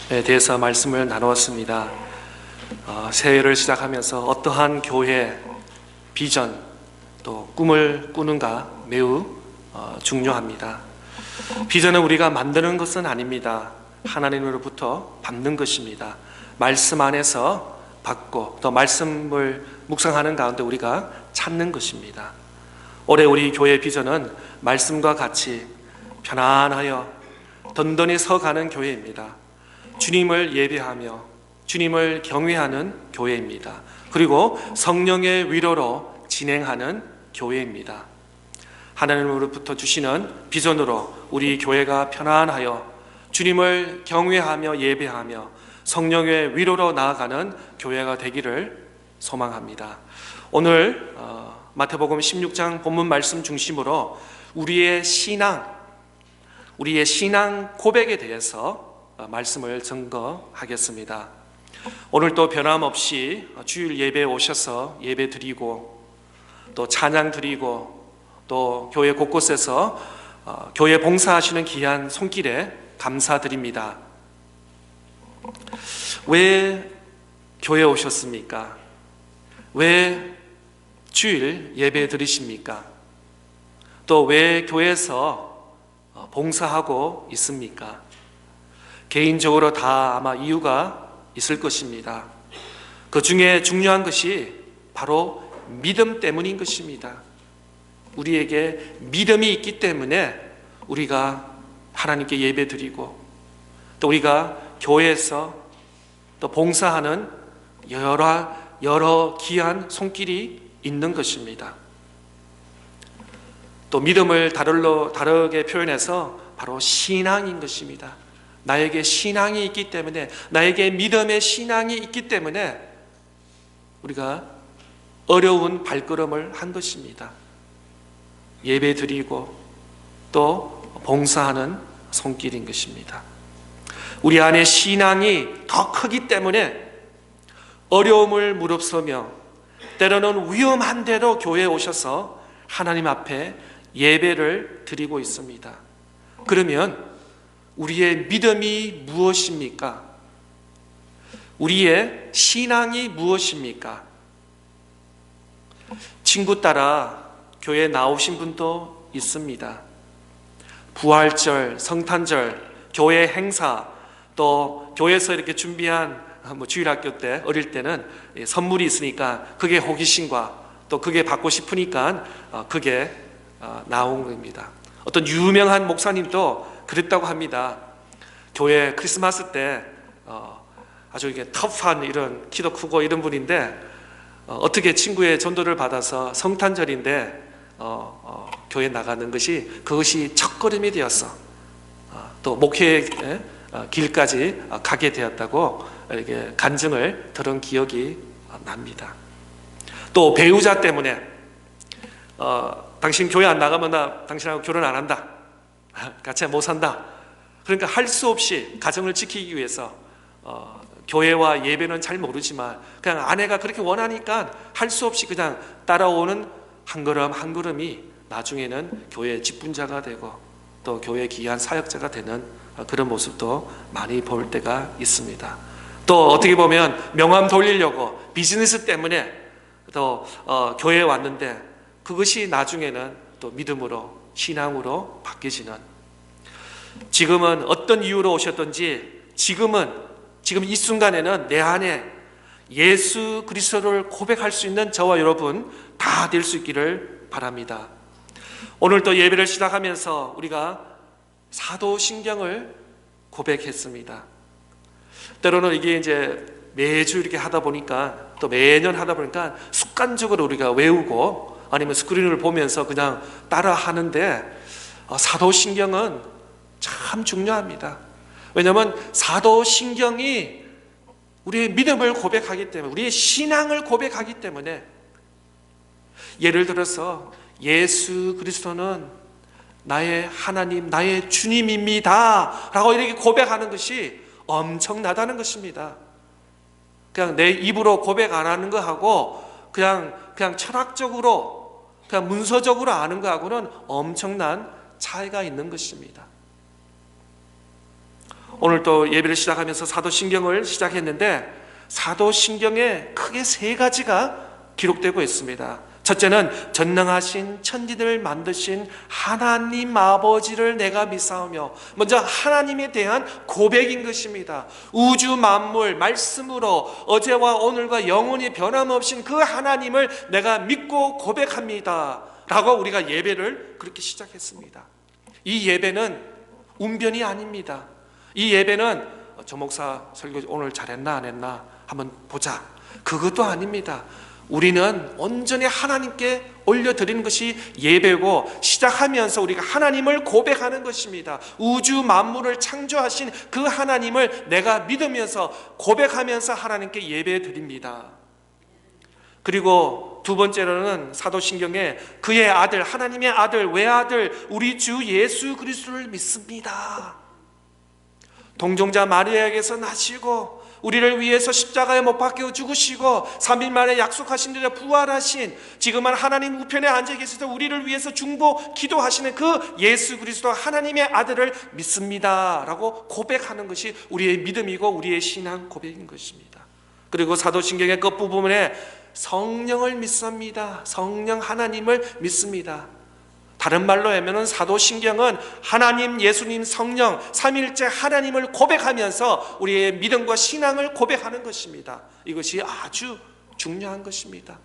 대해서 말씀을 나누었습니다. 새해를 시작하면서 어떠한 교회 비전 또 꿈을 꾸는가 매우 중요합니다. 비전은 우리가 만드는 것은 아닙니다. 하나님으로부터 받는 것입니다. 말씀 안에서 받고 또 말씀을 묵상하는 가운데 우리가 찾는 것입니다. 올해 우리 교회 비전은 말씀과 같이 편안하여 든든히 서가는 교회입니다. 주님을 예배하며 주님을 경외하는 교회입니다. 그리고 성령의 위로로 진행하는 교회입니다. 하나님으로부터 주시는 비전으로 우리 교회가 편안하여 주님을 경외하며 예배하며 성령의 위로로 나아가는 교회가 되기를 소망합니다. 오늘 마태복음 16장 본문 말씀 중심으로 우리의 신앙 고백에 대해서 말씀을 증거하겠습니다. 오늘도 변함없이 주일 예배에 오셔서 예배 드리고 또 찬양 드리고 또 교회 곳곳에서 교회 봉사하시는 귀한 손길에 감사드립니다. 왜 교회에 오셨습니까? 왜 주일 예배 드리십니까? 또 왜 교회에서 봉사하고 있습니까? 개인적으로 다 아마 이유가 있을 것입니다. 그 중에 중요한 것이 바로 믿음 때문인 것입니다. 우리에게 믿음이 있기 때문에 우리가 하나님께 예배 드리고 또 우리가 교회에서 또 봉사하는 여러 귀한 손길이 있는 것입니다. 또 믿음을 다르게 표현해서 바로 신앙인 것입니다. 나에게 신앙이 있기 때문에, 나에게 믿음의 신앙이 있기 때문에 우리가 어려운 발걸음을 한 것입니다. 예배 드리고 또 봉사하는 손길인 것입니다. 우리 안에 신앙이 더 크기 때문에 어려움을 무릅쓰며 때로는 위험한 대로 교회에 오셔서 하나님 앞에 예배를 드리고 있습니다. 그러면 우리의 믿음이 무엇입니까? 우리의 신앙이 무엇입니까? 친구 따라 교회에 나오신 분도 있습니다. 부활절, 성탄절, 교회 행사, 또 교회에서 이렇게 준비한 주일학교 때 어릴 때는 선물이 있으니까 그게 호기심과 또 그게 받고 싶으니까 그게 나온 겁니다. 어떤 유명한 목사님도 그랬다고 합니다. 교회 크리스마스 때 아주 이게 터프한 이런 키도 크고 이런 분인데 어떻게 친구의 전도를 받아서 성탄절인데 교회 나가는 그것이 첫걸음이 되었어. 또 목회의 길까지 가게 되었다고 이렇게 간증을 들은 기억이 납니다. 또 배우자 때문에 당신 교회 안 나가면 나 당신하고 결혼 안 한다. 같이 못 산다. 그러니까 할 수 없이 가정을 지키기 위해서 교회와 예배는 잘 모르지만 그냥 아내가 그렇게 원하니까 할 수 없이 그냥 따라오는 한 걸음 한 걸음이 나중에는 교회의 직분자가 되고 또 교회의 귀한 사역자가 되는 그런 모습도 많이 볼 때가 있습니다. 또 어떻게 보면 명함 돌리려고 비즈니스 때문에 또 교회에 왔는데 그것이 나중에는 또 믿음으로 신앙으로 바뀌어지는, 지금은 어떤 이유로 오셨든지 지금 이 순간에는 내 안에 예수 그리스도를 고백할 수 있는 저와 여러분 다 될 수 있기를 바랍니다. 오늘 또 예배를 시작하면서 우리가 사도신경을 고백했습니다. 때로는 이게 이제 매주 이렇게 하다 보니까 또 매년 하다 보니까 습관적으로 우리가 외우고 아니면 스크린을 보면서 그냥 따라 하는데 사도신경은 참 중요합니다. 왜냐하면 사도신경이 우리의 믿음을 고백하기 때문에, 우리의 신앙을 고백하기 때문에, 예를 들어서 예수 그리스도는 나의 하나님, 나의 주님입니다 라고 이렇게 고백하는 것이 엄청나다는 것입니다. 그냥 내 입으로 고백 안 하는 거하고 그냥 철학적으로 그냥 문서적으로 아는 거하고는 엄청난 차이가 있는 것입니다. 오늘 또 예배를 시작하면서 사도신경을 시작했는데 사도신경에 크게 세 가지가 기록되고 있습니다. 첫째는 전능하신 천지를 만드신 하나님 아버지를 내가 믿사오며, 먼저 하나님에 대한 고백인 것입니다. 우주 만물 말씀으로 어제와 오늘과 영원히 변함없인 그 하나님을 내가 믿고 고백합니다 라고 우리가 예배를 그렇게 시작했습니다. 이 예배는 운변이 아닙니다. 이 예배는 저 목사 설교 오늘 잘했나 안 했나 한번 보자, 그것도 아닙니다. 우리는 온전히 하나님께 올려드리는 것이 예배고, 시작하면서 우리가 하나님을 고백하는 것입니다. 우주 만물을 창조하신 그 하나님을 내가 믿으면서 고백하면서 하나님께 예배 드립니다. 그리고 두 번째로는 사도신경에 그의 아들, 하나님의 아들, 외아들 우리 주 예수 그리스도를 믿습니다. 동정자 마리아에게서 나시고 우리를 위해서 십자가에 못 박혀 죽으시고 3일 만에 약속하신 대로 부활하신, 지금은 하나님 우편에 앉아 계셔서 우리를 위해서 중보 기도하시는 그 예수 그리스도 하나님의 아들을 믿습니다 라고 고백하는 것이 우리의 믿음이고 우리의 신앙 고백인 것입니다. 그리고 사도신경의 끝부분에 성령을 믿습니다. 성령 하나님을 믿습니다. 다른 말로 하면 사도신경은 하나님, 예수님, 성령 삼일째 하나님을 고백하면서 우리의 믿음과 신앙을 고백하는 것입니다. 이것이 아주 중요한 것입니다.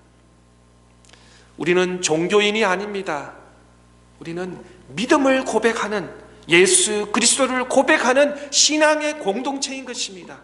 우리는 종교인이 아닙니다. 우리는 믿음을 고백하는, 예수 그리스도를 고백하는 신앙의 공동체인 것입니다.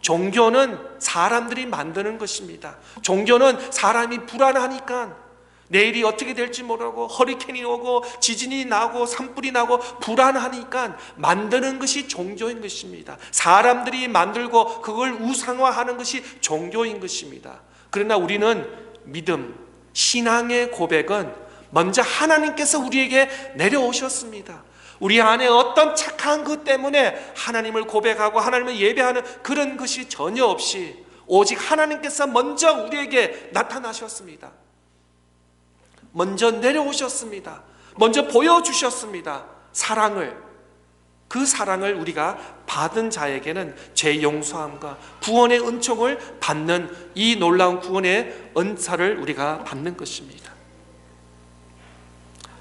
종교는 사람들이 만드는 것입니다. 종교는 사람이 불안하니까, 내일이 어떻게 될지 모르고 허리케인이 오고 지진이 나고 산불이 나고 불안하니까 만드는 것이 종교인 것입니다. 사람들이 만들고 그걸 우상화하는 것이 종교인 것입니다. 그러나 우리는 믿음, 신앙의 고백은 먼저 하나님께서 우리에게 내려오셨습니다. 우리 안에 어떤 착한 것 때문에 하나님을 고백하고 하나님을 예배하는 그런 것이 전혀 없이 오직 하나님께서 먼저 우리에게 나타나셨습니다. 먼저 내려오셨습니다. 먼저 보여주셨습니다. 사랑을. 그 사랑을 우리가 받은 자에게는 죄 용서함과 구원의 은총을 받는, 이 놀라운 구원의 은사를 우리가 받는 것입니다.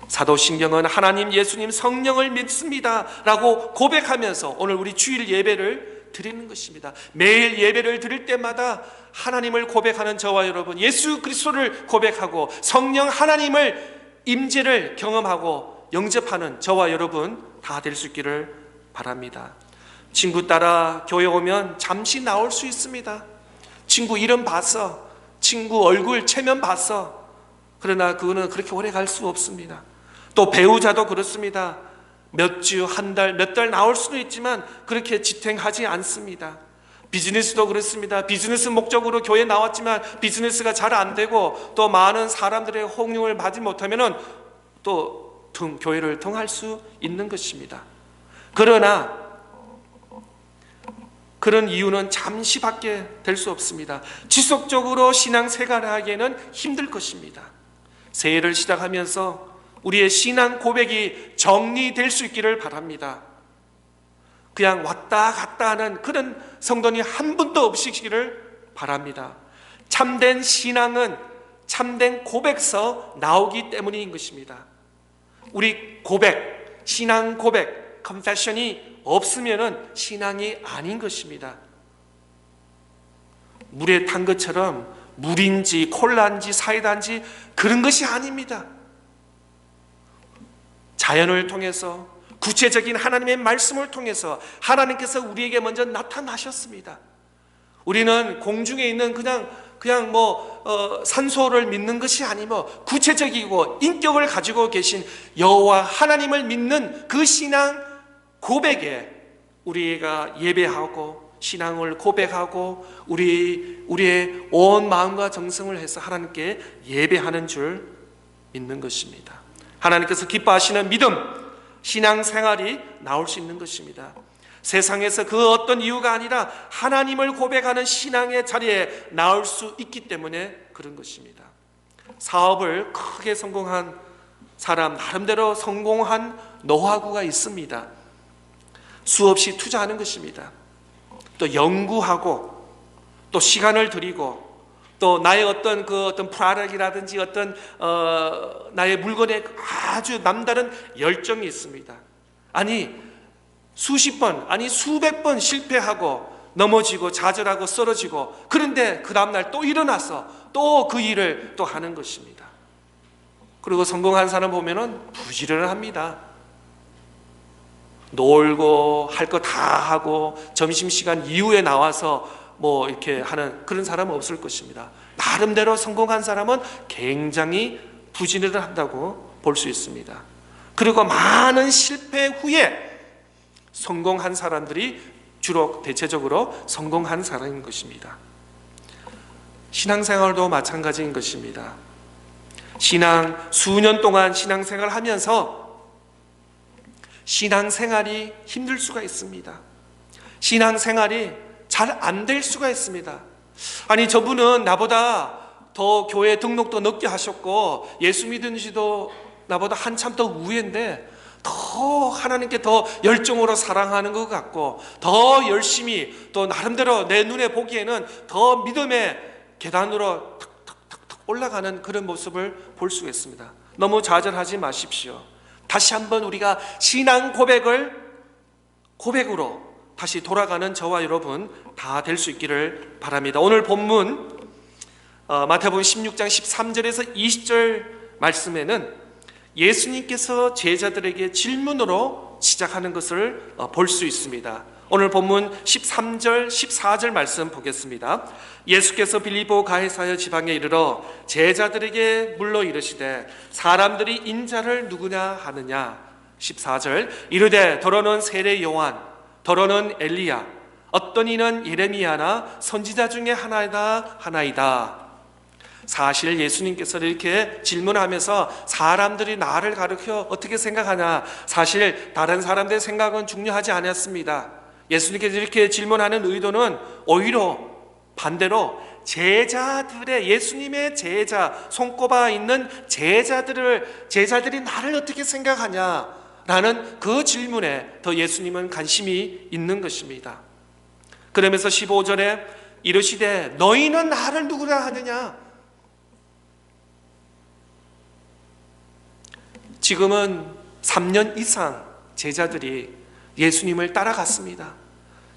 사도신경은 하나님, 예수님, 성령을 믿습니다 라고 고백하면서 오늘 우리 주일 예배를 드리는 것입니다. 매일 예배를 드릴 때마다 하나님을 고백하는 저와 여러분, 예수 그리스도를 고백하고 성령 하나님을 임재를 경험하고 영접하는 저와 여러분 다 될 수 있기를 바랍니다. 친구 따라 교회 오면 잠시 나올 수 있습니다. 친구 이름 봤어, 친구 얼굴 체면 봤어. 그러나 그거는 그렇게 오래 갈 수 없습니다. 또 배우자도 그렇습니다. 몇 주, 한 달, 몇 달 나올 수도 있지만 그렇게 지탱하지 않습니다. 비즈니스도 그렇습니다. 비즈니스 목적으로 교회 나왔지만 비즈니스가 잘 안 되고 또 많은 사람들의 호응을 받지 못하면 또 교회를 등할 수 있는 것입니다. 그러나 그런 이유는 잠시밖에 될 수 없습니다. 지속적으로 신앙생활하기에는 힘들 것입니다. 새해를 시작하면서 우리의 신앙 고백이 정리될 수 있기를 바랍니다. 그냥 왔다 갔다 하는 그런 성도님 한 분도 없으시기를 바랍니다. 참된 신앙은 참된 고백서 나오기 때문인 것입니다. 우리 고백, 신앙 고백, confession이 없으면 신앙이 아닌 것입니다. 물에 탄 것처럼 물인지 콜라인지 사이다인지 그런 것이 아닙니다. 자연을 통해서 구체적인 하나님의 말씀을 통해서 하나님께서 우리에게 먼저 나타나셨습니다. 우리는 공중에 있는 그냥 산소를 믿는 것이 아니며 구체적이고 인격을 가지고 계신 여호와 하나님을 믿는 그 신앙 고백에 우리가 예배하고 신앙을 고백하고 우리의 온 마음과 정성을 해서 하나님께 예배하는 줄 믿는 것입니다. 하나님께서 기뻐하시는 믿음, 신앙생활이 나올 수 있는 것입니다. 세상에서 그 어떤 이유가 아니라 하나님을 고백하는 신앙의 자리에 나올 수 있기 때문에 그런 것입니다. 사업을 크게 성공한 사람 나름대로 성공한 노하우가 있습니다. 수없이 투자하는 것입니다. 또 연구하고 또 시간을 들이고 또 나의 어떤 프로덕이라든지 어떤 나의 물건에 아주 남다른 열정이 있습니다. 아니 수십 번 아니 수백 번 실패하고 넘어지고 좌절하고 쓰러지고 그런데 그 다음날 또 일어나서 또 그 일을 또 하는 것입니다. 그리고 성공한 사람 보면은 부지런합니다. 놀고 할 거 다 하고 점심시간 이후에 나와서 뭐 이렇게 하는 그런 사람은 없을 것입니다. 나름대로 성공한 사람은 굉장히 부지런을 한다고 볼 수 있습니다. 그리고 많은 실패 후에 성공한 사람들이 주로 대체적으로 성공한 사람인 것입니다. 신앙생활도 마찬가지인 것입니다. 수년 동안 신앙생활을 하면서 신앙생활이 힘들 수가 있습니다. 신앙생활이 잘 안 될 수가 있습니다. 아니 저분은 나보다 더 교회 등록도 늦게 하셨고 예수 믿은 지도 나보다 한참 더 우회인데 더 하나님께 더 열정으로 사랑하는 것 같고 더 열심히 또 나름대로 내 눈에 보기에는 더 믿음의 계단으로 탁탁탁탁 올라가는 그런 모습을 볼 수 있습니다. 너무 좌절하지 마십시오. 다시 한번 우리가 신앙 고백으로 다시 돌아가는 저와 여러분 다 될 수 있기를 바랍니다. 오늘 본문 마태복음 16장 13절에서 20절 말씀에는 예수님께서 제자들에게 질문으로 시작하는 것을 볼 수 있습니다. 오늘 본문 13절 14절 말씀 보겠습니다. 예수께서 빌립보 가이사야 지방에 이르러 제자들에게 물러 이르시되 사람들이 인자를 누구냐 하느냐. 14절 이르되 더러는 세례 요한 더러는 엘리야 어떤 이는 예레미야나 선지자 중에 하나이다. 사실 예수님께서 이렇게 질문하면서 사람들이 나를 가르쳐 어떻게 생각하냐, 사실 다른 사람들의 생각은 중요하지 않았습니다. 예수님께서 이렇게 질문하는 의도는 오히려 반대로 제자들의, 예수님의 제자, 손꼽아 있는 제자들이 나를 어떻게 생각하냐라는 그 질문에 더 예수님은 관심이 있는 것입니다. 그러면서 15절에 이르시되 너희는 나를 누구라 하느냐. 지금은 3년 이상 제자들이 예수님을 따라갔습니다.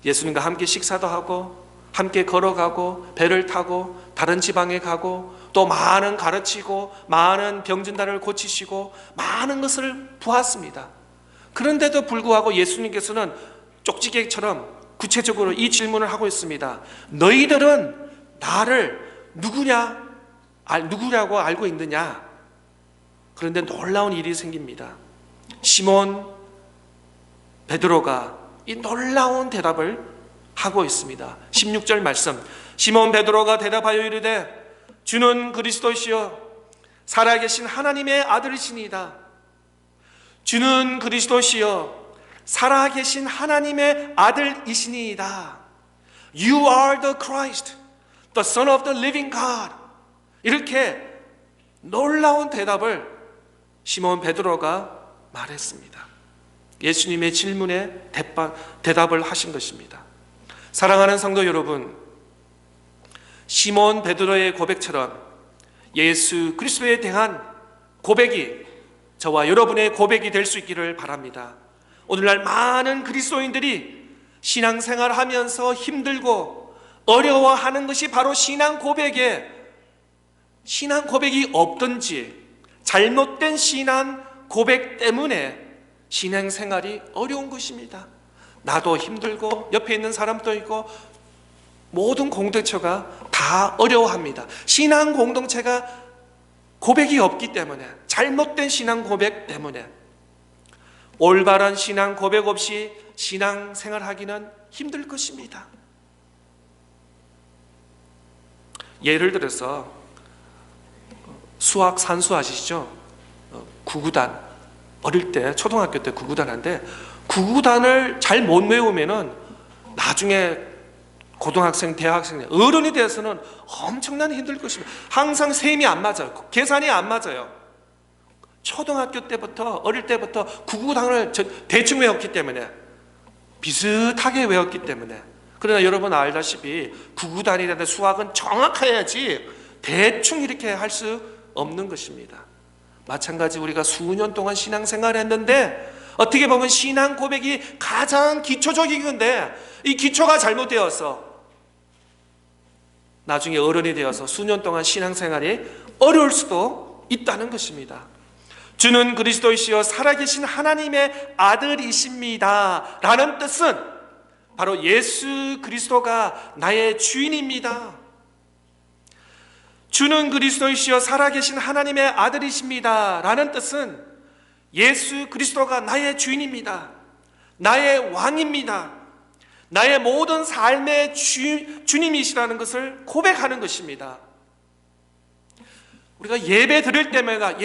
예수님과 함께 식사도 하고 함께 걸어가고 배를 타고 다른 지방에 가고 또 많은 가르치고 많은 병진단을 고치시고 많은 것을 보았습니다. 그런데도 불구하고 예수님께서는 쪽지게처럼 구체적으로 이 질문을 하고 있습니다. 너희들은 나를 누구라고 알고 있느냐? 그런데 놀라운 일이 생깁니다. 시몬 베드로가 이 놀라운 대답을 하고 있습니다. 16절 말씀. 시몬 베드로가 대답하여 이르되 주는 그리스도시요 살아계신 하나님의 아들이시니이다. 주는 그리스도시요 살아계신 하나님의 아들이시니이다. You are the Christ, the Son of the living God. 이렇게 놀라운 대답을 시몬 베드로가 말했습니다. 예수님의 질문에 대답을 하신 것입니다. 사랑하는 성도 여러분, 시몬 베드로의 고백처럼 예수 그리스도에 대한 고백이 저와 여러분의 고백이 될 수 있기를 바랍니다. 오늘날 많은 그리스도인들이 신앙생활을 하면서 힘들고 어려워하는 것이 바로 신앙 고백이 없든지 잘못된 신앙 고백 때문에 신앙생활이 어려운 것입니다. 나도 힘들고 옆에 있는 사람도 있고 모든 공동체가 다 어려워합니다. 신앙 공동체가 고백이 없기 때문에, 잘못된 신앙 고백 때문에 올바른 신앙 고백 없이 신앙생활하기는 힘들 것입니다. 예를 들어서 수학 산수 아시죠? 구구단, 어릴 때 초등학교 때 구구단 한데 구구단을 잘 못 외우면은 나중에 고등학생, 대학생, 어른이 돼서는 엄청난 힘들 것입니다. 항상 셈이 안 맞아요. 계산이 안 맞아요. 초등학교 때부터, 어릴 때부터 구구단을 대충 외웠기 때문에 비슷하게 외웠기 때문에. 그러나 여러분 알다시피 구구단이라든 수학은 정확해야지 대충 이렇게 할 수 없는 것입니다. 마찬가지 우리가 수년 동안 신앙생활을 했는데 어떻게 보면 신앙 고백이 가장 기초적인 건데 이 기초가 잘못되어서 나중에 어른이 되어서 수년 동안 신앙생활이 어려울 수도 있다는 것입니다. 주는 그리스도이시여 살아계신 하나님의 아들이십니다 라는 뜻은 바로 예수 그리스도가 나의 주인입니다. 주는 그리스도이시여 살아계신 하나님의 아들이십니다 라는 뜻은 예수 그리스도가 나의 주인입니다. 나의 왕입니다. 나의 모든 삶의 주님이시라는 것을 고백하는 것입니다. 우리가 예배 드릴 때마다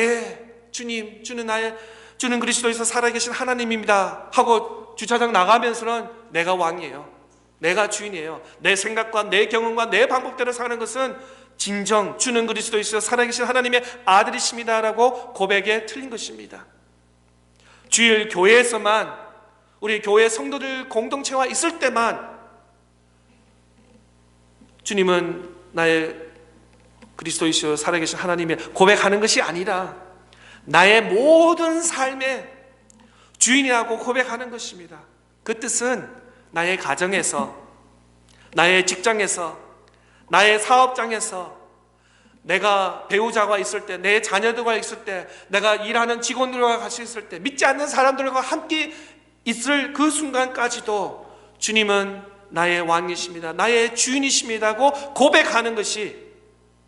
주님, 주는 그리스도에서 살아계신 하나님입니다 하고 주차장 나가면서는 내가 왕이에요, 내가 주인이에요, 내 생각과 내 경험과 내 방법대로 사는 것은 진정 주는 그리스도에서 살아계신 하나님의 아들이십니다 라고 고백에 틀린 것입니다. 주일 교회에서만, 우리 교회 성도들 공동체와 있을 때만 주님은 나의 그리스도이시여 살아계신 하나님의 고백하는 것이 아니라 나의 모든 삶의 주인이라고 고백하는 것입니다. 그 뜻은 나의 가정에서, 나의 직장에서, 나의 사업장에서, 내가 배우자가 있을 때, 내 자녀들과 있을 때, 내가 일하는 직원들과 같이 있을 때, 믿지 않는 사람들과 함께 있을 그 순간까지도 주님은 나의 왕이십니다, 나의 주인이십니다고 고백하는 것이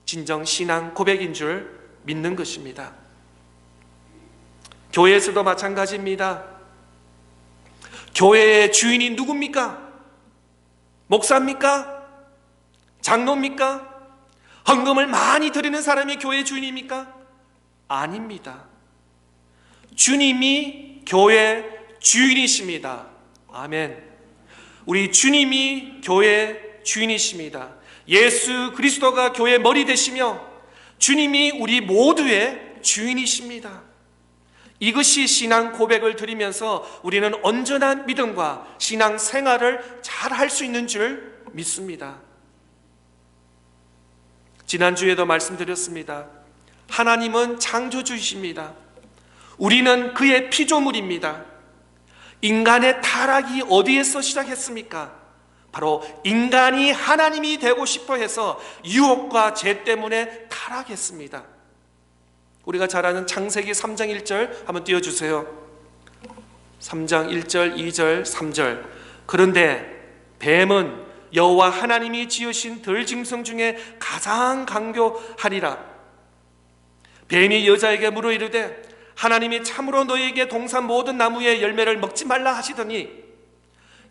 진정 신앙 고백인 줄 믿는 것입니다. 교회에서도 마찬가지입니다. 교회의 주인이 누굽니까? 목사입니까? 장로입니까? 헌금을 많이 드리는 사람이 교회 주인입니까? 아닙니다. 주님이 교회 주인이십니다. 아멘. 우리 주님이 교회 주인이십니다. 예수 그리스도가 교회 머리 되시며 주님이 우리 모두의 주인이십니다. 이것이 신앙 고백을 드리면서 우리는 온전한 믿음과 신앙 생활을 잘 할 수 있는 줄 믿습니다. 지난주에도 말씀드렸습니다. 하나님은 창조주이십니다. 우리는 그의 피조물입니다. 인간의 타락이 어디에서 시작했습니까? 바로 인간이 하나님이 되고 싶어 해서 유혹과 죄 때문에 타락했습니다. 우리가 잘 아는 창세기 3장 1절 한번 띄워주세요. 3장 1절, 2절, 3절. 그런데 뱀은 여호와 하나님이 지으신 들짐승 중에 가장 강교하리라. 뱀이 여자에게 물어 이르되 하나님이 참으로 너희에게 동산 모든 나무의 열매를 먹지 말라 하시더니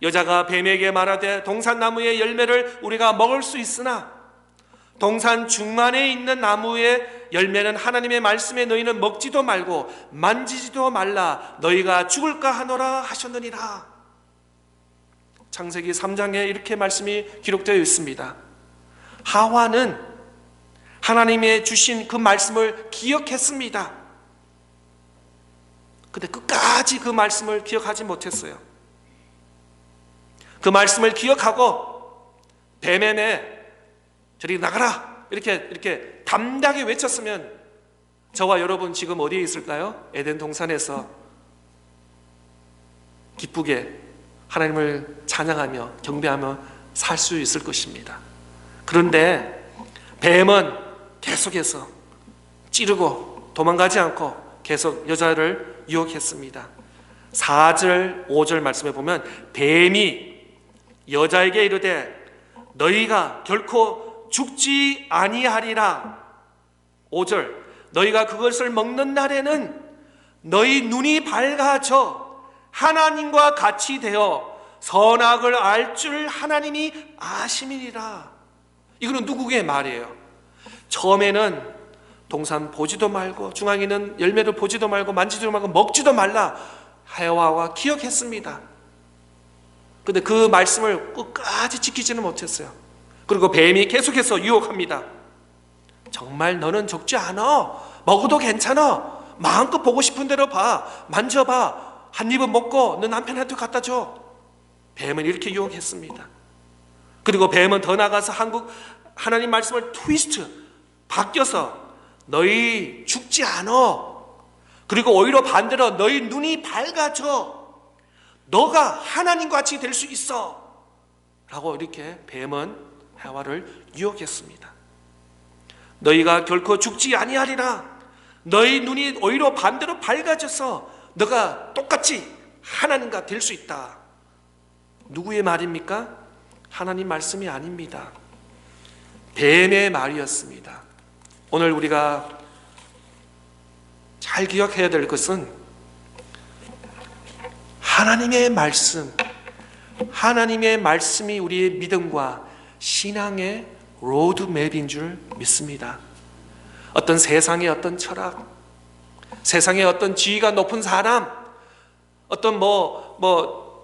여자가 뱀에게 말하되 동산 나무의 열매를 우리가 먹을 수 있으나 동산 중간에 있는 나무의 열매는 하나님의 말씀에 너희는 먹지도 말고 만지지도 말라 너희가 죽을까 하노라 하셨느니라. 창세기 3장에 이렇게 말씀이 기록되어 있습니다. 하와는 하나님의 주신 그 말씀을 기억했습니다. 근데 끝까지 그 말씀을 기억하지 못했어요. 그 말씀을 기억하고 뱀에게 저리 나가라 이렇게 담대하게 외쳤으면 저와 여러분 지금 어디에 있을까요? 에덴 동산에서 기쁘게 하나님을 찬양하며 경배하며 살 수 있을 것입니다. 그런데 뱀은 계속해서 찌르고 도망가지 않고 계속 여자를 유혹했습니다. 4절 5절 말씀에 보면 뱀이 여자에게 이르되 너희가 결코 죽지 아니하리라. 5절 너희가 그것을 먹는 날에는 너희 눈이 밝아져 하나님과 같이 되어 선악을 알 줄 하나님이 아심이니라. 이거는 누구의 말이에요? 처음에는 동산 보지도 말고 중앙에 있는 열매를 보지도 말고 만지지도 말고 먹지도 말라 하와가 기억했습니다. 근데 그 말씀을 끝까지 지키지는 못했어요. 그리고 뱀이 계속해서 유혹합니다. 정말 너는 죽지 않아. 먹어도 괜찮아. 마음껏 보고 싶은 대로 봐. 만져봐. 한 입은 먹고 너 남편한테 갖다 줘. 뱀은 이렇게 유혹했습니다. 그리고 뱀은 더 나가서 하나님 말씀을 트위스트 바뀌어서 너희 죽지 않아. 그리고 오히려 반대로 너희 눈이 밝아져. 너가 하나님과 같이 될 수 있어. 라고 이렇게 뱀은 하와를 유혹했습니다. 너희가 결코 죽지 아니하리라. 너희 눈이 오히려 반대로 밝아져서 너가 똑같이 하나님과 될 수 있다. 누구의 말입니까? 하나님 말씀이 아닙니다. 뱀의 말이었습니다. 오늘 우리가 잘 기억해야 될 것은 하나님의 말씀, 하나님의 말씀이 우리의 믿음과 신앙의 로드맵인 줄 믿습니다. 어떤 세상의 어떤 철학, 세상의 어떤 지위가 높은 사람, 어떤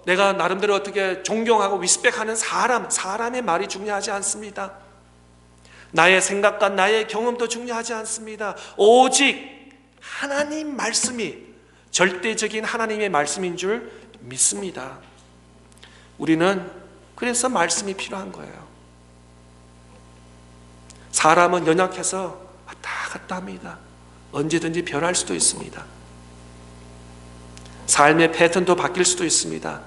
내가 나름대로 어떻게 존경하고 리스펙하는 사람의 말이 중요하지 않습니다. 나의 생각과 나의 경험도 중요하지 않습니다. 오직 하나님 말씀이 절대적인 하나님의 말씀인 줄 믿습니다. 우리는 그래서 말씀이 필요한 거예요. 사람은 연약해서 왔다 갔다 합니다. 언제든지 변할 수도 있습니다. 삶의 패턴도 바뀔 수도 있습니다.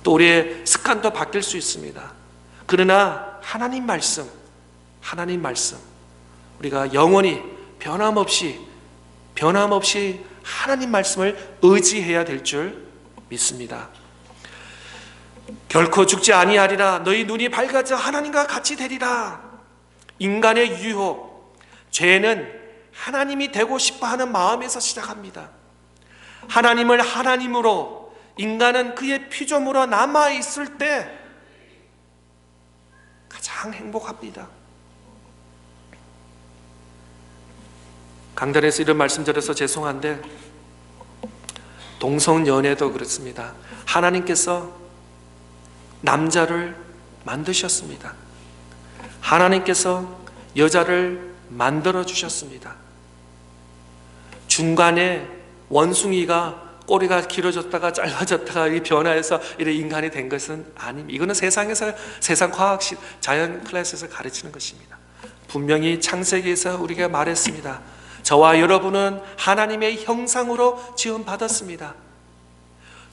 또 우리의 습관도 바뀔 수 있습니다. 그러나 하나님 말씀, 우리가 영원히 변함없이 하나님 말씀을 의지해야 될 줄 믿습니다. 결코 죽지 아니하리라. 너희 눈이 밝아져 하나님과 같이 되리라. 인간의 유혹, 죄는 하나님이 되고 싶어하는 마음에서 시작합니다. 하나님을 하나님으로, 인간은 그의 피조물로 남아있을 때 가장 행복합니다. 강단에서 이런 말씀 드려서 죄송한데 동성연애도 그렇습니다. 하나님께서 남자를 만드셨습니다. 하나님께서 여자를 만들어 주셨습니다. 중간에 원숭이가 꼬리가 길어졌다가 짧아졌다가 이 변화해서 이렇게 인간이 된 것은 아닙니다. 이거는 세상 과학 자연 클래스에서 가르치는 것입니다. 분명히 창세기에서 우리가 말했습니다. 저와 여러분은 하나님의 형상으로 지음받았습니다.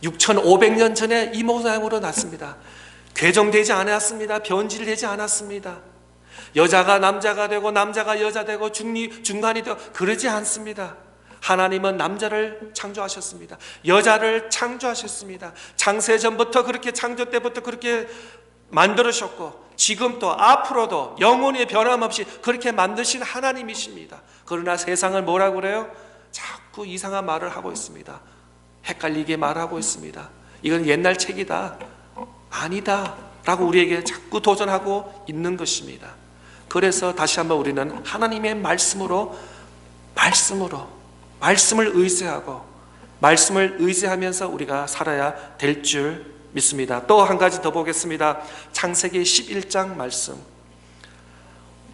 6,500년 전에 이 모양으로 났습니다. 괴정되지 않았습니다. 변질되지 않았습니다. 여자가 남자가 되고 남자가 여자 되고 중간이 되고 그러지 않습니다. 하나님은 남자를 창조하셨습니다. 여자를 창조하셨습니다. 창세전부터 그렇게, 창조 때부터 그렇게 만들으셨고 지금 또 앞으로도 영원히 변함없이 그렇게 만드신 하나님이십니다. 그러나 세상을 뭐라고 그래요? 자꾸 이상한 말을 하고 있습니다. 헷갈리게 말하고 있습니다. 이건 옛날 책이다, 아니다 라고 우리에게 자꾸 도전하고 있는 것입니다. 그래서 다시 한번 우리는 하나님의 말씀을 의지하고 말씀을 의지하면서 우리가 살아야 될 줄 믿습니다. 또 한 가지 더 보겠습니다. 창세기 11장 말씀.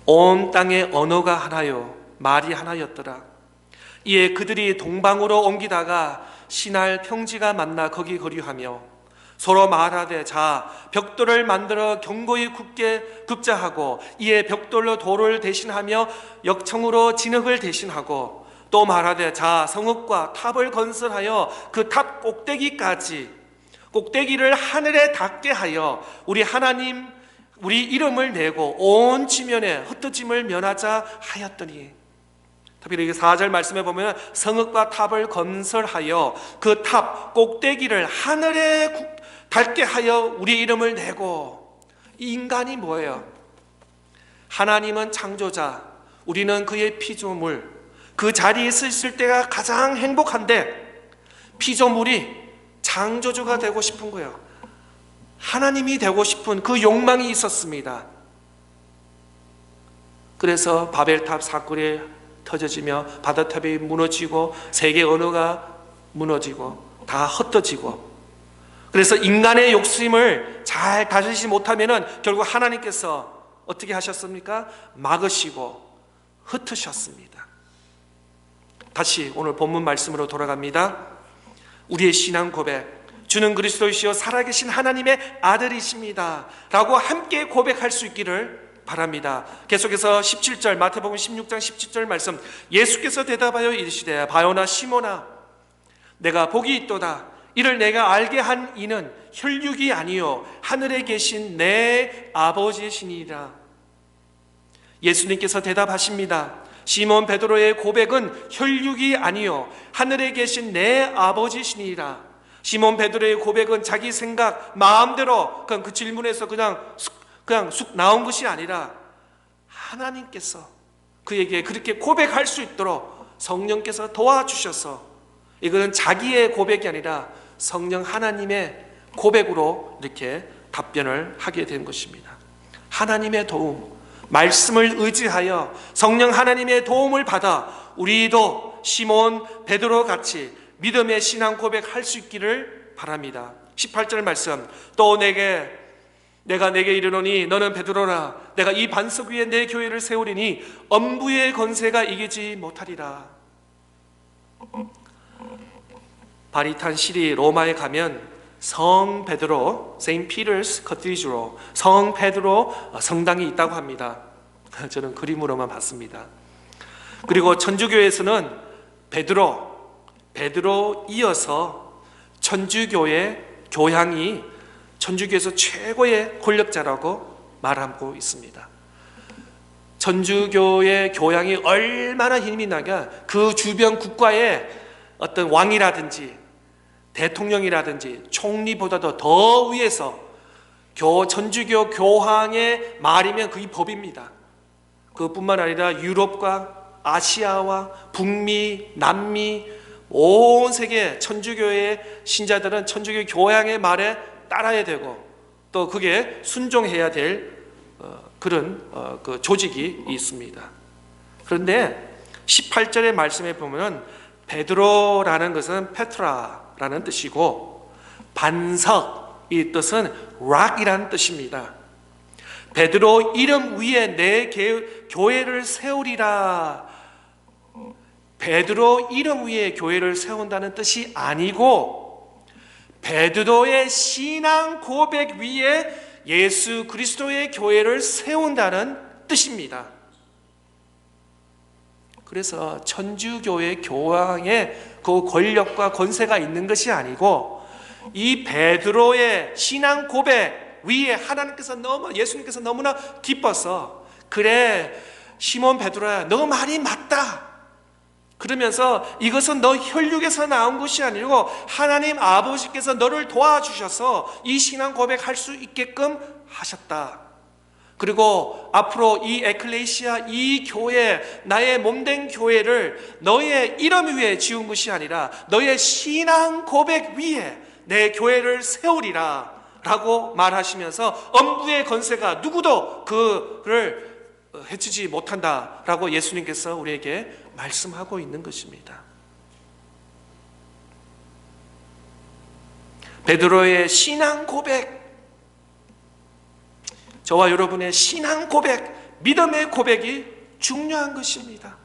온 땅의 언어가 하나요 말이 하나였더라. 이에 그들이 동방으로 옮기다가 신할 평지가 만나 거기 거류하며 서로 말하되 자 벽돌을 만들어 견고히 굽자 하고 이에 벽돌로 돌을 대신하며 역청으로 진흙을 대신하고 또 말하되 자 성읍과 탑을 건설하여 그 탑 꼭대기를 하늘에 닿게 하여 우리 하나님 우리 이름을 내고 온 지면에 흩어짐을 면하자 하였더니, 특별히 4절 말씀에 보면 성읍과 탑을 건설하여 그 탑 꼭대기를 하늘에 닿게 하여 우리 이름을 내고. 이 인간이 뭐예요? 하나님은 창조자, 우리는 그의 피조물. 그 자리에 있을 때가 가장 행복한데 피조물이 창조주가 되고 싶은 거예요. 하나님이 되고 싶은 그 욕망이 있었습니다. 그래서 바벨탑 사건이 터져지며 바다탑이 무너지고 세계 언어가 무너지고 다 흩어지고, 그래서 인간의 욕심을 잘 다스리지 못하면 결국 하나님께서 어떻게 하셨습니까? 막으시고 흩으셨습니다. 다시 오늘 본문 말씀으로 돌아갑니다. 우리의 신앙 고백, 주는 그리스도이시여 살아계신 하나님의 아들이십니다 라고 함께 고백할 수 있기를 바랍니다. 계속해서 17절, 마태복음 16장 17절 말씀, 예수께서 대답하여 이르시되 바요나 시몬아 내가 복이 있도다. 이를 내가 알게 한 이는 혈육이 아니요 하늘에 계신 내 아버지시니라. 예수님께서 대답하십니다. 시몬 베드로의 고백은 혈육이 아니요 하늘에 계신 내 아버지시니라. 시몬 베드로의 고백은 자기 생각 마음대로 그 질문에서 그냥 쑥 나온 것이 아니라 하나님께서 그에게 그렇게 고백할 수 있도록 성령께서 도와주셔서, 이거는 자기의 고백이 아니라 성령 하나님의 고백으로 이렇게 답변을 하게 된 것입니다. 하나님의 도움, 말씀을 의지하여 성령 하나님의 도움을 받아 우리도 시몬 베드로 같이 믿음의 신앙 고백할 수 있기를 바랍니다. 18절 말씀, 또 내가 내게 이르노니 너는 베드로라. 내가 이 반석 위에 내 교회를 세우리니 엄부의 건세가 이기지 못하리라. 바리탄 시리 로마에 가면 성 베드로, 세인트 피터스 커티드럴, 성 베드로 성당이 있다고 합니다. 저는 그림으로만 봤습니다. 그리고 천주교에서는 베드로 이어서 천주교의 교향이 천주교에서 최고의 권력자라고 말하고 있습니다. 천주교의 교향이 얼마나 힘이 나냐, 그 주변 국가의 어떤 왕이라든지 대통령이라든지 총리보다도 더 위에서 천주교 교황의 말이면 그게 법입니다. 그뿐만 아니라 유럽과 아시아와 북미, 남미, 온 세계 천주교의 신자들은 천주교 교황의 말에 따라야 되고 또 그게 순종해야 될 그런 그 조직이 있습니다. 그런데 18절의 말씀에 보면 베드로라는 것은 페트라라는 뜻이고 반석, 이 뜻은 락이라는 뜻입니다. 베드로 이름 위에 내 교회를 세우리라. 베드로 이름 위에 교회를 세운다는 뜻이 아니고 베드로의 신앙 고백 위에 예수 그리스도의 교회를 세운다는 뜻입니다. 그래서 천주교의 교황의 그 권력과 권세가 있는 것이 아니고 이 베드로의 신앙 고백 위에 하나님께서 예수님께서 너무나 기뻐서, 그래 시몬 베드로야 너 말이 맞다 그러면서, 이것은 너 혈육에서 나온 것이 아니고 하나님 아버지께서 너를 도와주셔서 이 신앙 고백할 수 있게끔 하셨다. 그리고 앞으로 이 에클레시아, 이 교회, 나의 몸된 교회를 너의 이름 위에 지은 것이 아니라 너의 신앙 고백 위에 내 교회를 세우리라 라고 말하시면서 엄부의 건세가 누구도 그를 해치지 못한다 라고 예수님께서 우리에게 말씀하고 있는 것입니다. 베드로의 신앙 고백, 저와 여러분의 신앙 고백, 믿음의 고백이 중요한 것입니다.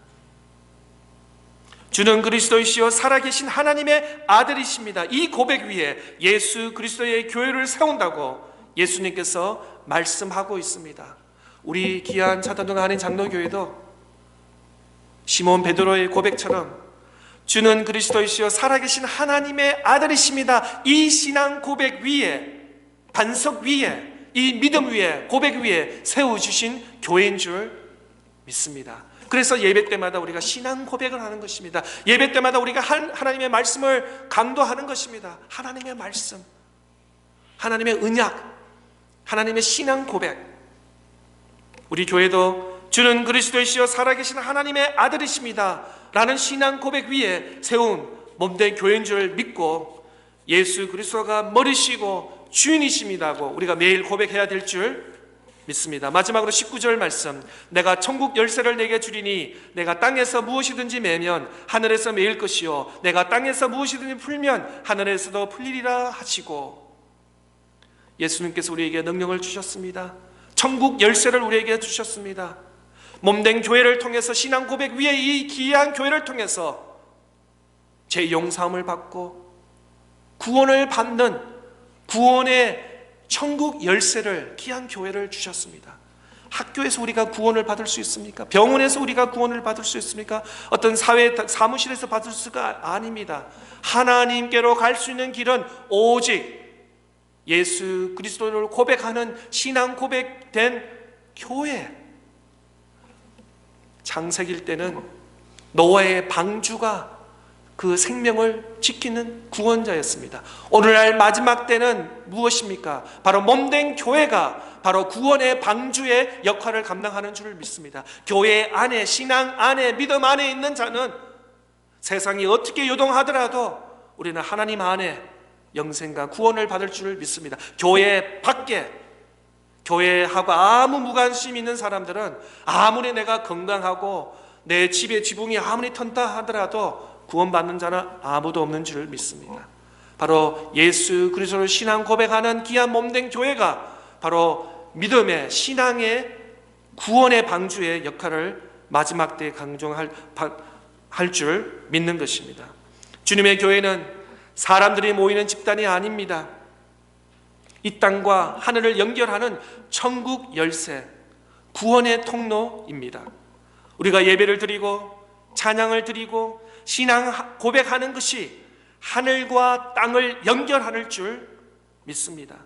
주는 그리스도이시여 살아계신 하나님의 아들이십니다. 이 고백 위에 예수 그리스도의 교회를 세운다고 예수님께서 말씀하고 있습니다. 우리 귀한 차단동 한인 장로교회도 시몬 베드로의 고백처럼 주는 그리스도이시여 살아계신 하나님의 아들이십니다. 이 신앙 고백 위에, 반석 위에, 이 믿음 위에, 고백 위에 세워주신 교회인 줄 믿습니다. 그래서 예배 때마다 우리가 신앙 고백을 하는 것입니다. 예배 때마다 우리가 하나님의 말씀을 강도하는 것입니다. 하나님의 말씀, 하나님의 언약, 하나님의 신앙 고백. 우리 교회도 주는 그리스도이시여 살아계신 하나님의 아들이십니다 라는 신앙 고백 위에 세운 몸된 교회인 줄 믿고 예수 그리스도가 머리시고 주인이십니다고 우리가 매일 고백해야 될 줄 믿습니다. 마지막으로 19절 말씀, 내가 천국 열쇠를 내게 주리니 내가 땅에서 무엇이든지 매면 하늘에서 매일 것이요 내가 땅에서 무엇이든지 풀면 하늘에서도 풀리리라 하시고, 예수님께서 우리에게 능력을 주셨습니다. 천국 열쇠를 우리에게 주셨습니다. 몸된 교회를 통해서, 신앙 고백 위에 이 귀한 교회를 통해서 제 용서함을 받고 구원을 받는 구원의 천국 열쇠를 귀한 교회를 주셨습니다. 학교에서 우리가 구원을 받을 수 있습니까? 병원에서 우리가 구원을 받을 수 있습니까? 어떤 사회 사무실에서 받을 수가 아닙니다. 하나님께로 갈 수 있는 길은 오직 예수 그리스도를 고백하는 신앙 고백된 교회. 창세기일 때는 노아의 방주가 그 생명을 지키는 구원자였습니다. 오늘날 마지막 때는 무엇입니까? 바로 몸된 교회가 바로 구원의 방주의 역할을 감당하는 줄 믿습니다. 교회 안에, 신앙 안에, 믿음 안에 있는 자는 세상이 어떻게 요동하더라도 우리는 하나님 안에 영생과 구원을 받을 줄 믿습니다. 교회 밖에, 교회하고 아무 무관심 있는 사람들은 아무리 내가 건강하고 내 집에 지붕이 아무리 튼다 하더라도 구원받는 자는 아무도 없는 줄 믿습니다. 바로 예수 그리스도를 신앙 고백하는 귀한 몸된 교회가 바로 믿음의 신앙의 구원의 방주의 역할을 마지막 때에 강조할 줄 믿는 것입니다. 주님의 교회는 사람들이 모이는 집단이 아닙니다. 이 땅과 하늘을 연결하는 천국 열쇠, 구원의 통로입니다. 우리가 예배를 드리고 찬양을 드리고 신앙 고백하는 것이 하늘과 땅을 연결할 줄 믿습니다.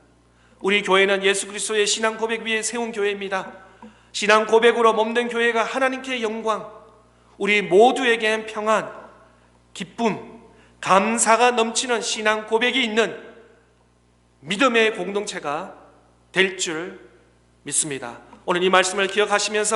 우리 교회는 예수 그리스도의 신앙 고백 위에 세운 교회입니다. 신앙 고백으로 몸된 교회가 하나님께 영광, 우리 모두에겐 평안, 기쁨, 감사가 넘치는 신앙 고백이 있는 믿음의 공동체가 될 줄 믿습니다. 오늘 이 말씀을 기억하시면서